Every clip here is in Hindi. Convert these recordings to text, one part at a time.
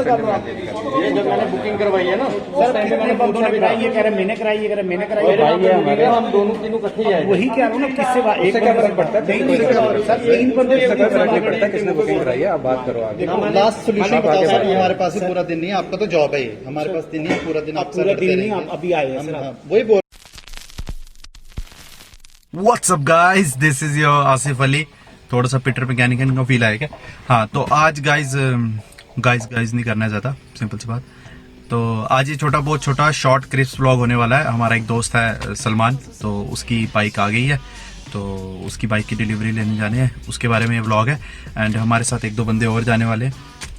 ये जब मैंने बुकिंग करवाई है ना सर मैंने दोनों ने कराई, ये कह रहे मैंने कराई, ये कह रहे मैंने कराई। हम दोनों तीनों इकट्ठे ही आए। वही कह रहा हूँ ना, किससे एक क्या फर्क पड़ता है? सर 3 बंदे फर्क नहीं पड़ता किसने बुकिंग कराई है, आप बात करो आगे। लास्ट सोल्यूशन बताओ सर, हमारे पास पूरा दिन नहीं है, आपका तो जॉब है ये, हमारे पास दिन नहीं है, पूरा दिन आप पूरा दिन नहीं, आप अभी आए हैं सर। वही बोल। What's up guys, this is your Asif Ali. थोड़ा सा पीटर मैकेनिकन का फील आया क्या? हाँ, तो आज गाइज नहीं करना है ज्यादा, सिंपल सी बात। तो आज ये बहुत छोटा शॉर्ट क्रिप्स व्लॉग होने वाला है। हमारा एक दोस्त है सलमान, तो उसकी बाइक आ गई है, तो उसकी बाइक की डिलीवरी लेने जाने हैं, उसके बारे में ये व्लॉग है। एंड हमारे साथ 1-2 बंदे और जाने वाले हैं,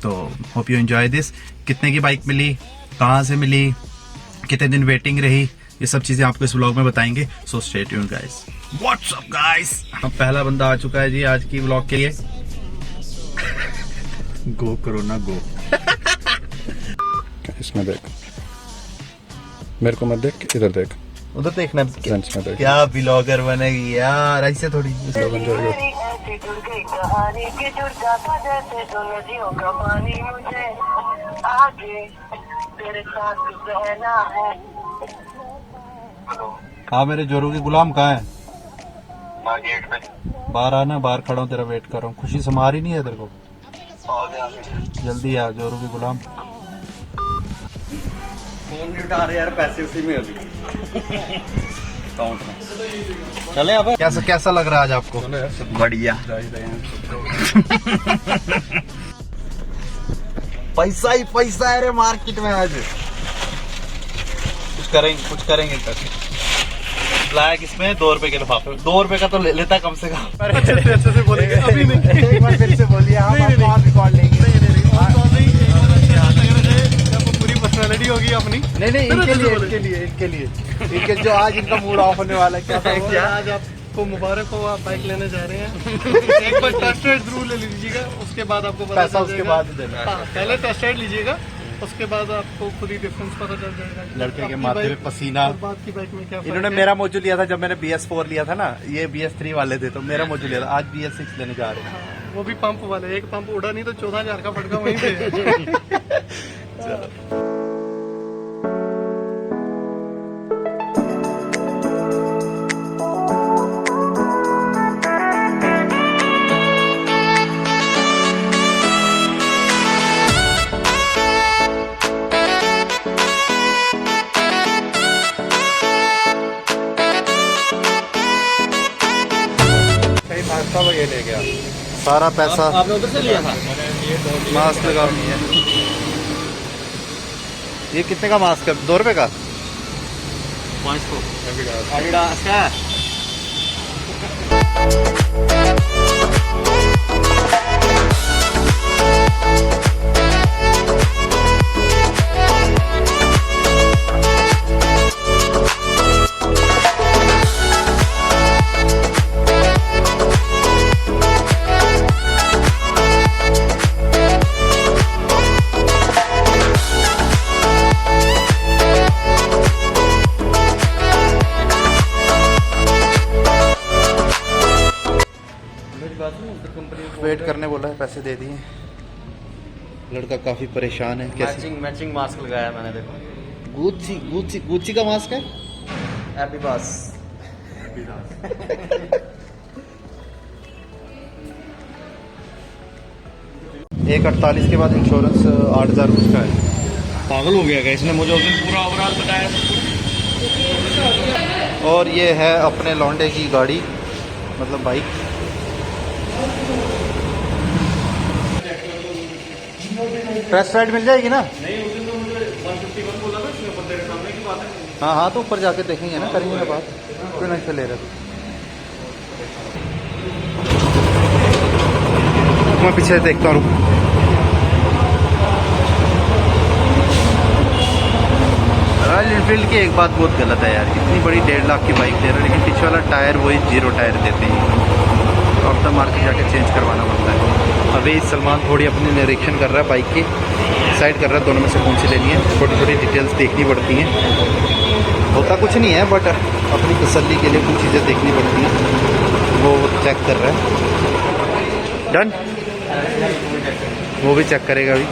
तो होप यू एंजॉय दिस। कितने की बाइक मिली, कहाँ से मिली, कितने दिन वेटिंग रही, ये सब चीजें आपको इस व्लॉग में बताएंगे। So stay tuned guys. What's up guys, पहला बंदा आ चुका है जी आज की व्लॉग के लिए। गो कोरोना गो। इसमें देख, मेरे को मत देख, इधर देख, उधर देखना। फ्रेंड्स में देख। क्या ब्लॉगर बनेगी यार, ऐसे थोड़ी। बन जाएगा। हाँ, मेरे जोरू के गुलाम कहाँ है? बाहर आना, बाहर खड़ा हूँ, तेरा वेट कर रहा हूँ। खुशी से मार ही नहीं है तेरे को, जल्दी आ जोरू के गुलाम। फोन नहीं उठा रहे यार, पैसे उसी में अभी अकाउंट में। चले अब कैसा लग रहा है आज आपको? बढ़िया। पैसा ही पैसा है रे मार्केट में आज। कुछ करेंगे लाया किसमें? 2 रुपए के लिफाफे। 2 रुपए का तो लेता कम से कम। अच्छे से बोलेंगे अभी नहीं। एक बार फिर से बोलिए, हम बात रिकॉर्ड लेंगे। पूरी पर्सनालिटी होगी अपनी। नहीं, इनके जो आज इनका मूड ऑफ होने वाला है। क्या आज आपको मुबारक हो, आप बाइक लेने जा रहे हैं। एक बार टेस्ट राइड जरूर ले लीजिएगा, उसके बाद आपको पता पैसा चल उसके जाएगा। बाद देना। हाँ, पहले टेस्ट राइड लीजिएगा, उसके बाद आपको खुद ही डिफरेंस पता चल जाएगा। लड़के के आपकी माथे बाइक में पसीना। और बात की बाइक में क्या इन्होंने फर्क है। मेरा मोजू लिया था जब मैंने BS4 लिया था ना, ये BS3 वाले थे, तो मेरा मोजू लिया था। आज BS6 लेने जा रहे हैं। हाँ, वो भी पंप वाले, एक पंप उड़ा नहीं तो 14,000 का फटका वहीं पे। नाश्ता वो ये ले गया। सारा पैसा आपने उधर से लिया था? मास्क लगा। ये कितने का मास्क है? 2 रुपए का। 500 एडिडास का। वेट करने बोला है, पैसे दे दिए। लड़का काफी परेशान है। कैसे? मैचिंग मास्क लगाया मैंने, देखो। गुच्ची का मास्क है। हैप्पी बस। 148 के बाद इंश्योरेंस 8,000 रुपये का है। पागल हो गया इसने, मुझे उस दिन पूरा ओवरऑल बताया। और ये है अपने लौंडे की गाड़ी, मतलब बाइक। टेस्ट राइड मिल जाएगी ना? नहीं, उस दिन तो मुझे 151 बोला था इसने, बंदे के सामने की बात है। हाँ, तो ऊपर जाके देखेंगे ना, करेंगे ना बात। क्यों नहीं से ले रहे? मैं पीछे देखता हूँ। रॉयल एनफील्ड की एक बात बहुत गलत है यार, इतनी बड़ी 1.5 लाख की बाइक दे रहे हैं, लेकिन पीछे वाला टायर वही 0 टायर देते हैं। आफ्टर मार्केट जाके चेंज करवाना पड़ता है। अभी सलमान थोड़ी अपनी निरीक्षण कर रहा है बाइक की, डिसाइड कर रहा है दोनों में से कौन सी लेनी है। छोटी छोटी डिटेल्स देखनी पड़ती हैं, होता कुछ नहीं है, बट अपनी तसल्ली के लिए कुछ चीज़ें देखनी पड़ती हैं। वो चेक कर रहा है। डन, वो भी चेक करेगा अभी।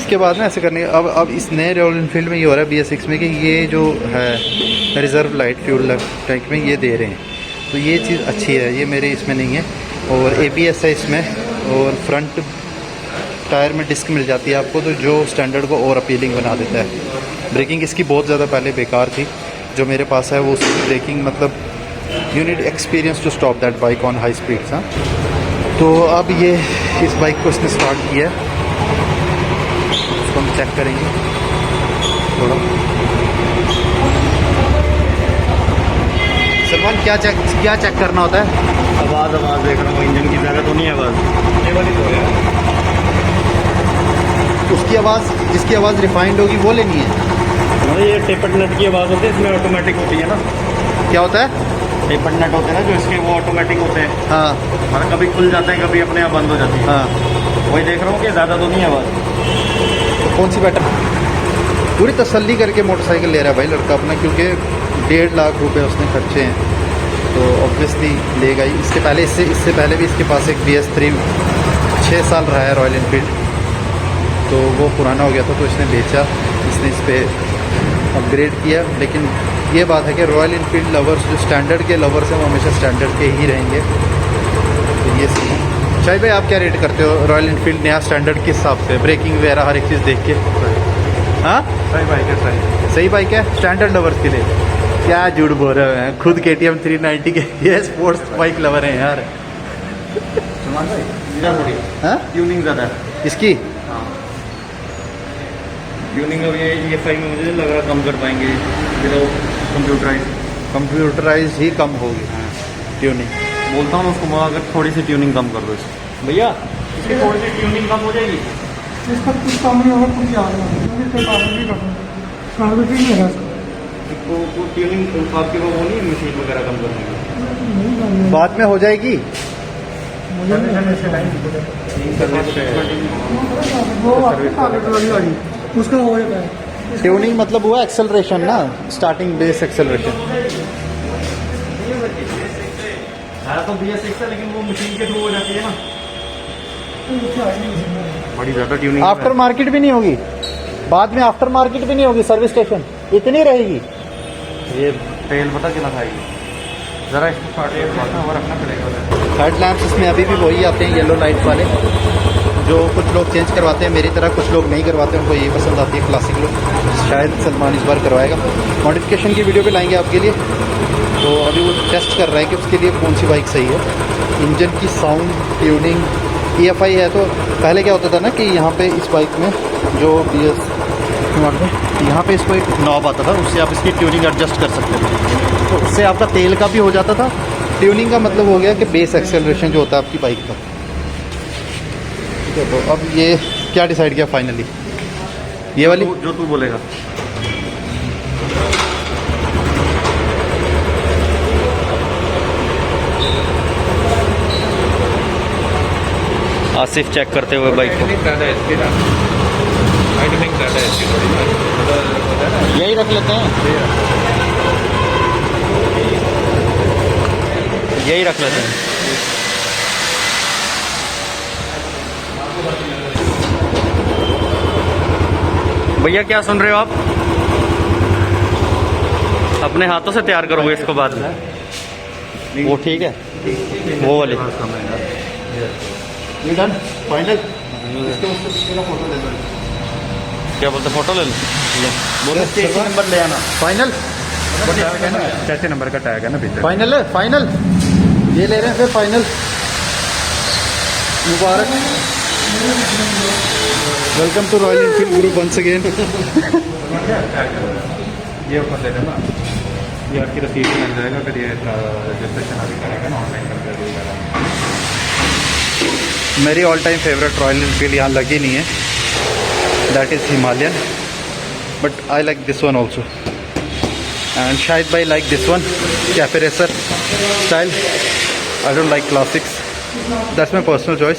इसके बाद ना ऐसे करने अब इस नए रॉयल एनफील्ड में ये हो रहा है BS6 में कि ये जो है रिज़र्व लाइट फ्यूल टैंक में ये दे रहे हैं, तो ये चीज़ अच्छी है, ये मेरे इसमें नहीं है। और ABS है इसमें, और फ्रंट टायर में डिस्क मिल जाती है आपको, तो जो स्टैंडर्ड को और अपीलिंग बना देता है। ब्रेकिंग इसकी बहुत ज़्यादा पहले बेकार थी, जो मेरे पास है वो उसकी ब्रेकिंग मतलब you need experience to stop that bike on high speeds. हाँ, तो अब ये इस बाइक को इसने स्टार्ट किया है, उसको हम चेक करेंगे थोड़ा। सलमान क्या चेक करना होता है? आवाज़ देख रहा हूँ, इंजन की ज़्यादा तो नहीं है आवाज़, ये वाली तो है। उसकी आवाज़, जिसकी आवाज़ रिफाइंड होगी वो लेनी है। मतलब ये टेपट नट की आवाज़ होती है, इसमें ऑटोमेटिक होती है ना। क्या होता है? टेपट नट होते हैं ना जो इसके, वो ऑटोमेटिक होते हैं। हाँ मतलब कभी खुल जाते हैं, कभी अपने आप बंद हो जाती है। हाँ, वही देख रहा हूँ कि ज़्यादा तो नहीं है आवाज़। तो कौन सी बेटर? पूरी तसल्ली करके मोटरसाइकिल ले रहा है भाई लड़का अपना, क्योंकि 1.5 लाख रुपए उसने खर्चे हैं, तो ऑब्वियसली लेगा ही। इससे पहले भी इसके पास एक BS3 6 साल रहा है रॉयल एनफील्ड, तो वो पुराना हो गया था, तो इसने बेचा, इसने इस पर अपग्रेड किया। लेकिन ये बात है कि रॉयल एनफील्ड लवर्स, जो स्टैंडर्ड के लवर्स हैं, वो हमेशा स्टैंडर्ड के ही रहेंगे। तो ये सही है। शाहिद भाई आप क्या रेट करते हो रॉयल एनफील्ड नया स्टैंडर्ड किस हिसाब से, ब्रेकिंग वगैरह हर एक चीज़ देख के? हाँ सही बाइक है, सही बाइक है स्टैंडर्ड लवर्स के लिए। क्या झूठ बोल रहे हैं, खुद KTM 390 के ये स्पोर्ट्स बाइक लवर हैं यार। हाँ ट्यूनिंग ज़्यादा है इसकी। ट्यूनिंग अब ये फाइव में मुझे लग रहा कम कर पाएंगे, कंप्यूटराइज ही कम होगी ट्यूनिंग। बोलता हूँ उसको, अगर थोड़ी सी ट्यूनिंग कम कर दो इसकी। भैया इसकी थोड़ी सी ट्यूनिंग कम हो जाएगी। इसका कुछ काम नहीं होगा, कुछ याद नहीं है तो ट्यूनिंग आपके वो नहीं है, मशीन वगैरह कम करने की बाद में हो जाएगी। उसका हो जाता है। ट्यूनिंग मतलब हुआ एक्सेलरेशन ना, स्टार्टिंग बेस एक्सेलरेशन। तो BS6 है, लेकिन वो मशीन के थ्रू हो जाती है ना, बड़ी ज़्यादा ट्यूनिंग। आफ्टर मार्केट भी नहीं होगी, बाद में आफ्टर मार्केट भी नहीं होगी, सर्विस स्टेशन इतनी रहेगी। ये तेल पता कितना खाएगी, ज़रा इसको रखना पड़ेगा। हेड लैंप्स इसमें अभी भी वही आते हैं, येलो लाइट वाले, जो कुछ लोग चेंज करवाते हैं, मेरी तरह कुछ लोग नहीं करवाते, उनको ये पसंद आती है क्लासिक लुक। शायद सलमान इस बार करवाएगा, मॉडिफिकेशन की वीडियो भी लाएंगे आपके लिए। तो अभी वो टेस्ट कर रहे हैं कि उसके लिए कौन सी बाइक सही है। इंजन की साउंड, ट्यूनिंग, EFI है। तो पहले क्या होता था ना कि यहाँ पे इस बाइक में जो BS यहाँ पे इसको एक नॉब आता था, उससे आप इसकी ट्यूनिंग एडजस्ट कर सकते थे, तो उससे आपका तेल का भी हो जाता था। ट्यूनिंग का मतलब हो गया कि बेस एक्सेलरेशन जो होता है आपकी बाइक का। ठीक है, तो अब ये क्या डिसाइड किया फाइनली? ये वाली जो तू बोलेगा। आसिफ चेक करते हुए बाइक को, यही रख लेते हैं, यही रख लेते हैं। भैया क्या सुन रहे हो आप? अपने हाथों से तैयार करोगे इसको बाद में? वो ठीक है, वो वाले ये डन फाइनल। क्या बोलते, फोटो ले लो, बोलो स्टेशन नंबर ले आना। फाइनल कैसे नंबर का टैग है ना पीछे? फाइनल है, फाइनल ये ले रहे हैं फिर final. Mubarak, welcome to Royal Enfield group once again. ये ऊपर ले लेना, ये आपकी रसीद मिल जाएगा, फिर ये रजिस्ट्रेशन अभी करेगा ना ऑनलाइन करके देगा। मेरी all time favourite royal Enfield यहाँ लगी नहीं है, that is Himalayan, but I like this one also, and शायद भाई like this one cafe racer style. I don't like classics, that's my personal choice.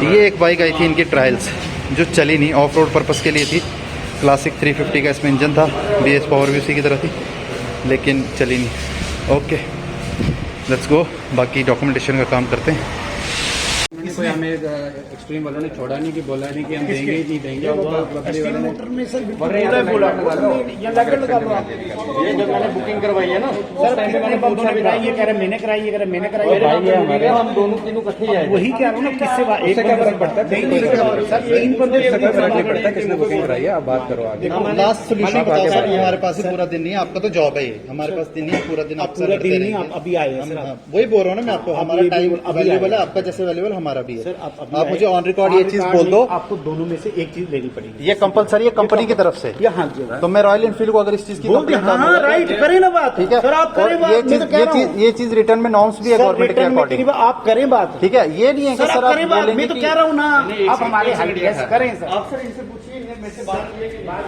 ये एक बाइक आई थी इनकी ट्रायल्स, जो चली नहीं, ऑफ रोड पर्पज़ के लिए थी। क्लासिक 350 का इसमें इंजन था, BS पावर भी उसी की तरह थी, लेकिन चली नहीं। ओके लेट्स गो, बाकी डॉक्यूमेंटेशन का काम करते हैं। कोई हमें एक्सट्रीम वालों ने छोड़ा नहीं कि बोला नहीं कि हम देंगे ही नहीं देंगे। मोटर में सर ये जब मैंने बुकिंग करवाई है ना सर, मैंने पूछा भी ये कह रहे मैंने कराई, ये कह रहे मैंने कराई, हम दोनों तीनों इकट्ठे जाए। वही कह रहा हूँ ना, किससे एक क्या फर्क पड़ता है सर, 3 बंदे फर्क नहीं पड़ता किसने बुकिंग कराई है। आप बात करो आगे। लास्ट सोल्यूशन बताओ सर, हमारे पास ही पूरा दिन नहीं है, आपका तो जॉब है ये, हमारे पास दिन नहीं है, पूरा दिन आप पूरा दिन नहीं, आप अभी आए हैं सर। वही बोल रहा हूँ ना मैं आपको, हमारा टाइम अवेलेबल है, आपका जैसे अवेलेबल हमारा भी है। आप मुझे ऑन रिकॉर्ड ये चीज बोल दो, आपको दोनों में से एक चीज लेनी पड़ेगी। ये कंपलसरी है कंपनी की तरफ से। हाँ जी, तो मैं रॉयल एनफील्ड को अगर इस चीज की हाँ राइट करें ना बात, ठीक है सर आप करें बात। ये चीज रिटर्न में नॉर्म्स भी है गवर्नमेंट के अकॉर्डिंग, आप करें बात, ठीक है। ये नहीं है कि सर आप करें बात, मैं तो कह रहा हूँ ना आप हमारे हेल्प करें सर। आप सर इनसे पूछिए, इन्हें मेरे से बात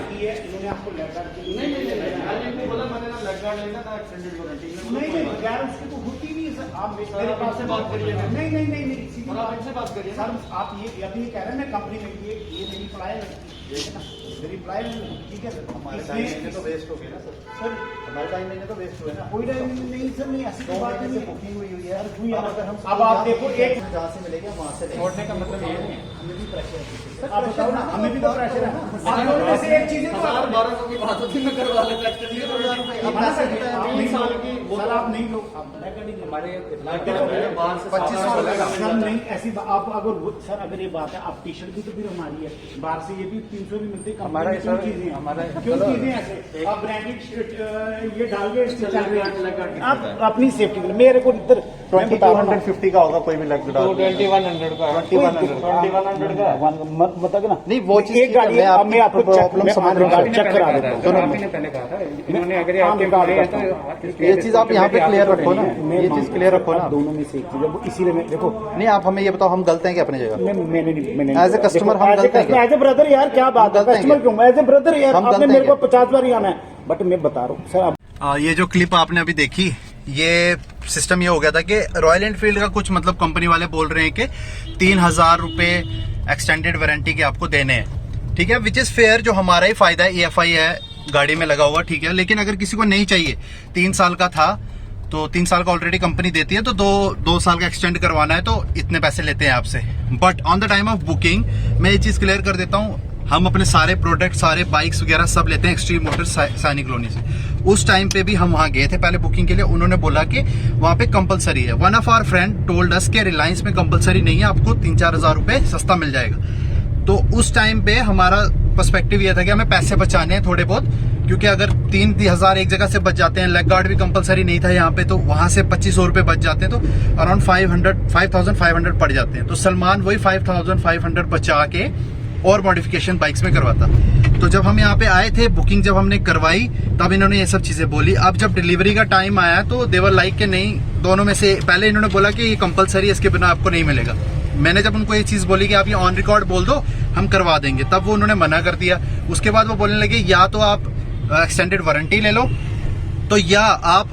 की है, इन्होंने आपको लेटर नहीं बोला, मैंने ना लेटर लेना ना एक्सटेंडेड वारंटी। नहीं बगैर उसकी तो होती नहीं है सर। आप मेरे पास से बात करिए। नहीं और आप इनसे बात करिए सर, आप ये अभी कह रहे हैं मैं कंपनी में ये नहीं रिप्लाई रिप्लाई ठीक है सर। हमारे टाइम तो वेस्ट हो गया ना सर, हमारे टाइम में तो वेस्ट हुए ना। कोई टाइम नहीं सर, नहीं ऐसी कोई बात नहीं, बुकिंग हुई है यार, हुई है। अगर हम अब आप देखो एक जहाँ से मिलेगा वहाँ से छोड़ने का मतलब ये नहीं है। हमें भी प्रेशर है, आप बताओ ना, हमें भी तो प्रेशर है ना। आप लोगों में से एक चीज है तो 1200 की बात होती, मैं करवा लेता एक्सटेंडेड वारंटी। आप ना सकते हैं 3 साल की, सर आप नहीं लोग हमारे बाहर से 2500 सर नहीं ऐसी आप सर अगर ये बात है, आप टी शर्ट भी तो फिर हमारी है, बाहर से ये भी 300 भी मिलती है। हमारा क्यों चीजें क्यों चीजें ऐसे आप ब्रांडेड ये डाल के चल रहे हैं, आप अपनी सेफ्टी के लिए। मेरे को इधर 2250 का होगा कोई भी लग 2100 का 2100 का बताओ ना। नहीं वो चीज एक गाड़ी मैं है, मैं आपको प्रॉब्लम समझ रहा हूँ। चेक करा देता हूँ। आपने पहले कहा था इन्होंने अगर आपके गाड़ी है तो ये चीज आप यहाँ पे क्लियर रखो ना, ये चीज क्लियर रखो ना। दोनों में से एक चीज है, वो इसीलिए मैं देखो नहीं आप हमें ये बताओ, हम गलत हैं क्या अपनी जगह? मैंने As a customer हम गलत हैं क्या? एज ए ब्रदर यार, क्या बात है, गलत हैं कस्टमर क्या? क्यों, एज ए ब्रदर यार, हम आपने गलत मेरे हैं को 50 बार ही आना है, बट मैं बता रहा हूँ सर। ये जो क्लिप आपने अभी देखी, ये सिस्टम ये हो गया था कि रॉयल एनफील्ड का कुछ मतलब कंपनी वाले बोल रहे हैं कि 3000 रुपए एक्सटेंडेड वारंटी के आपको देने हैं, ठीक है, विच इज फेयर, जो हमारा ही फायदा है, EFI है गाड़ी में लगा हुआ, ठीक है। लेकिन अगर किसी को नहीं चाहिए, 3 साल का था तो 3 साल का ऑलरेडी कंपनी देती है, तो 2 साल का एक्सटेंड करवाना है तो इतने पैसे लेते हैं आपसे। But on the time of booking मैं ये चीज क्लियर कर देता हूँ, हम अपने सारे प्रोडक्ट, सारे बाइक्स वगैरह सब लेते हैं एक्सट्रीम मोटर्स सैनिक कॉलोनी से। उस टाइम पे भी हम वहां गए थे पहले बुकिंग के लिए, उन्होंने बोला कि वहां पे कंपलसरी है। One of our friend told us के रिलायंस में कंपलसरी नहीं है, आपको 3-4 हजार रुपए सस्ता मिल जाएगा। तो उस टाइम पे हमारा पर्सपेक्टिव ये था कि हमें पैसे बचाने हैं थोड़े बहुत, क्योंकि अगर 3,000 एक जगह से बच जाते हैं, लेग गार्ड भी कंपलसरी नहीं था यहाँ पे, तो वहां से 2500 रुपए बच जाते हैं, तो अराउंड 5,500 पड़ जाते हैं। तो सलमान वही 5,500 बचा के और मॉडिफिकेशन बाइक्स में करवाता। तो जब हम यहाँ पे आए थे, बुकिंग जब हमने करवाई, तब इन्होंने ये सब चीजें बोली। अब जब डिलीवरी का टाइम आया तो देवर लाइक के नहीं, दोनों में से पहले इन्होंने बोला कि ये कंपलसरी है, इसके बिना आपको नहीं मिलेगा। मैंने जब उनको ये चीज बोली कि आप ये ऑन रिकॉर्ड बोल दो, हम करवा देंगे, तब वो उन्होंने मना कर दिया। उसके बाद वो बोलने लगे या तो आप एक्सटेंडेड वारंटी ले लो, तो या आप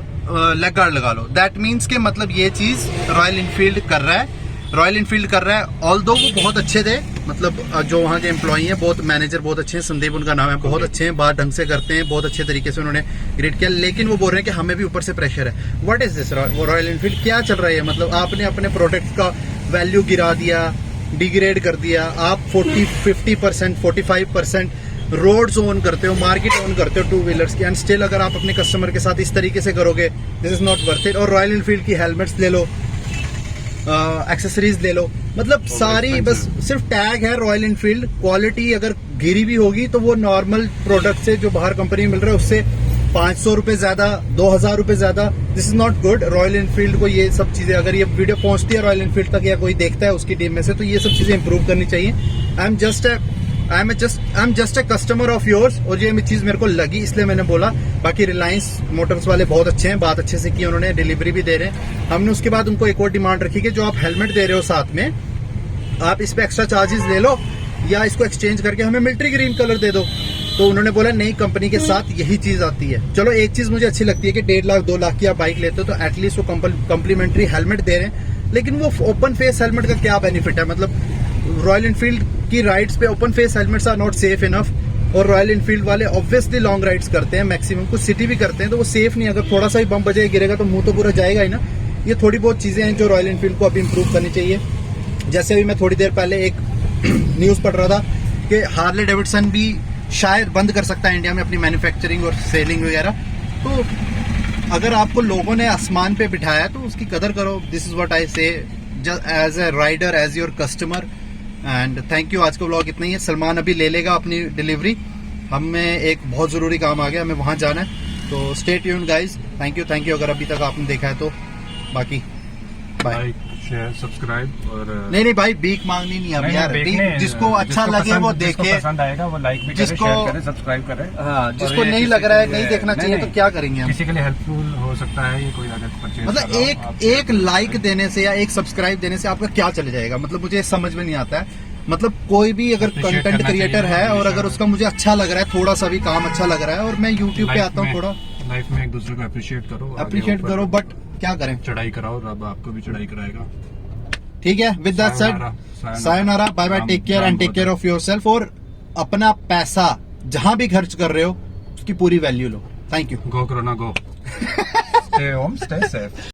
लेग गार्ड लगा लो। दैट मीन्स के मतलब ये चीज रॉयल इनफील्ड कर रहा है, रॉयल इनफील्ड कर रहा है। ऑल्दो वो बहुत अच्छे थे, मतलब जो वहाँ के एम्प्लॉई हैं, बहुत मैनेजर बहुत अच्छे हैं, संदीप उनका नाम है, बहुत अच्छे हैं, बात ढंग से करते हैं, बहुत अच्छे तरीके से उन्होंने ग्रेड किया। लेकिन वो बोल रहे हैं कि हमें भी ऊपर से प्रेशर है। What is this royal Enfield, क्या चल रहा है? मतलब आपने अपने प्रोडक्ट का वैल्यू गिरा दिया, डिग्रेड कर दिया। आप 40-50%, 45% रोड्स ओन करते हो, मार्केट ओन करते हो 2 व्हीलर्स की, एंड स्टिल अगर आप अपने कस्टमर के साथ इस तरीके से करोगे, this is not worth it. और रॉयल इनफील्ड की हेलमेट्स ले लो, एक्सेसरीज ले लो, मतलब सारी बस सिर्फ टैग है रॉयल इनफील्ड। क्वालिटी अगर गिरी भी होगी तो वो नॉर्मल प्रोडक्ट से जो बाहर कंपनी मिल रहा है उससे 500 रुपए ज्यादा, 2000 रुपए ज्यादा। This is not good. Royal Enfield को ये सब चीजें, अगर ये वीडियो पहुंचती है रॉयल इनफील्ड तक या कोई देखता है उसकी टीम में से, तो ये सब चीजें इंप्रूव करनी चाहिए। I am just a customer of yours, और ये चीज मेरे को लगी इसलिए मैंने बोला। बाकी रिलायंस मोटर्स वाले बहुत अच्छे हैं, बात अच्छे से की उन्होंने, डिलीवरी भी दे रहे हैं। हमने उसके बाद उनको एक और डिमांड रखी कि जो आप हेलमेट दे रहे हो साथ में, आप इस पे एक्स्ट्रा चार्जेस ले लो या इसको एक्सचेंज करके हमें मिलिट्री ग्रीन कलर दे दो। तो उन्होंने बोला नहीं, कंपनी के साथ यही चीज आती है। चलो एक चीज मुझे अच्छी लगती है कि 1.5 लाख 2 लाख की आप बाइक लेते हो तो एटलीस्ट वो कम्प्लीमेंट्री हेलमेट दे रहे हैं। लेकिन वो ओपन फेस हेलमेट का क्या बेनिफिट है? मतलब रॉयल इनफील्ड की राइड्स पे open face helmets are not safe enough. और रॉयल इनफील्ड वाले ऑब्वियसली लॉन्ग राइड्स करते हैं, मैक्सिमम कुछ सिटी भी करते हैं, तो वो सेफ नहीं। अगर थोड़ा सा ही बम बजे गिरेगा तो मुंह तो पूरा जाएगा ही ना। ये थोड़ी बहुत चीजें हैं जो रॉयल इनफील्ड को अभी इंप्रूव करनी चाहिए। जैसे अभी मैं थोड़ी देर पहले एक न्यूज पढ़ रहा था कि हार्ले डेविडसन भी शायद बंद कर सकता है इंडिया में अपनी मैन्युफैक्चरिंग और सेलिंग वगैरह। तो अगर आपको लोगों ने आसमान पे बिठाया तो उसकी कदर करो। This is what I say as a rider, as your customer. And thank you. आज का व्लॉग इतना ही है। सलमान अभी ले लेगा अपनी डिलीवरी। हमें एक बहुत जरूरी काम आ गया, हमें वहां जाना है। तो stay tuned guys. Thank you अगर अभी तक आपने देखा है तो। बाकी बाय। लाइक शेयर सब्सक्राइब और नहीं भाई भीख मांगनी नहीं अब यार। जिसको अच्छा लगे वो देखे, पसंद आएगा वो लाइक भी करे, जिसको शेयर करे, सब्सक्राइब करे। हाँ, जिसको और ये नहीं किसी लग रहा है के नहीं लिए- देखना चाहिए तो नहीं, क्या करेंगे हम। किसी के लिए हेल्पफुल हो सकता है ये कोई अगर परचेज मतलब एक लाइक देने से या एक सब्सक्राइब देने से आपका क्या चले जाएगा? मतलब मुझे समझ में नहीं आता है। मतलब कोई भी अगर Appreciate कंटेंट करना क्रिएटर चाहिए है और हमेशा। अगर उसका मुझे अच्छा लग रहा है, थोड़ा सा भी काम अच्छा लग रहा है और मैं यूट्यूब पे आता हूँ, थोड़ा लाइफ में एक दूसरे को अप्रिशिएट करो, आगे अप्रिशिएट ऊपर करो, बट क्या करें। चढ़ाई कराओ, रब आपको भी चढ़ाई कराएगा। ठीक है, विद दैट सेड Sayonara. सायोनारा, bye bye, Ram- take care Ram and take care बोलो। Of yourself. और अपना पैसा जहां भी खर्च कर रहे हो उसकी पूरी वैल्यू लो। Thank you. गो करो ना go. Stay home, stay safe.